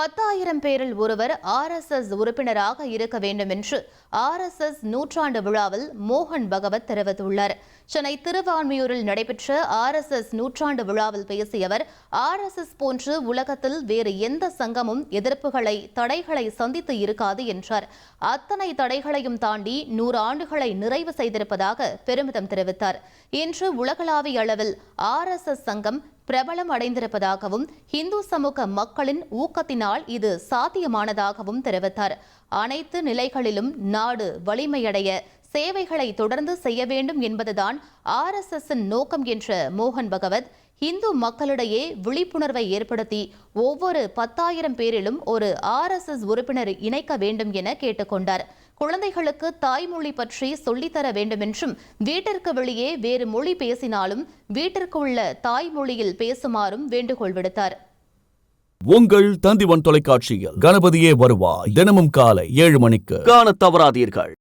10,000 பேரில் ஒருவர் RSS உறுப்பினராக இருக்க வேண்டும் என்று RSS நூற்றாண்டு விழாவில் மோகன் பகவத் தெரிவித்துள்ளார். சென்னை திருவான்மியூரில் நடைபெற்ற RSS நூற்றாண்டு விழாவில் பேசிய அவர், RSS போன்று உலகத்தில் வேறு எந்த சங்கமும் எதிர்ப்புகளை, தடைகளை சந்தித்து இருக்காது என்றார். அத்தனை தடைகளையும் தாண்டி 100 ஆண்டுகளை நிறைவு செய்திருப்பதாக பெருமிதம் தெரிவித்தார். இன்று உலகளாவிய அளவில் RSS சங்கம் பிரபலம் அடைந்திருப்பதாகவும், இந்து சமூக மக்களின் ஊக்கத்தினால் இது சாத்தியமானதாகவும் தெரிவித்தார். அனைத்து நிலைகளிலும் நாடு வலிமையடைய சேவைகளை தொடர்ந்து செய்ய வேண்டும் என்பதுதான் RSSின் நோக்கம் என்ற மோகன் பகவத், இந்து மக்களிடையே விழிப்புணர்வை ஏற்படுத்தி ஒவ்வொரு 10,000 பேரிலும் ஒரு RSS உறுப்பினர் இணைக்க வேண்டும் என கேட்டுக்கொண்டார். குழந்தைகளுக்கு தாய்மொழி பற்றி சொல்லித்தர வேண்டும் என்றும், வீட்டிற்கு வெளியே வேறு மொழி பேசினாலும் வீட்டிற்குள்ள தாய்மொழியில் பேசுமாறும் வேண்டுகோள் விடுத்தார். உங்கள் தந்திவன் தொலைக்காட்சியில் கணபதியே வருவாய் தினமும் காலை 7 மணிக்கு காணத் தவறாதீர்கள்.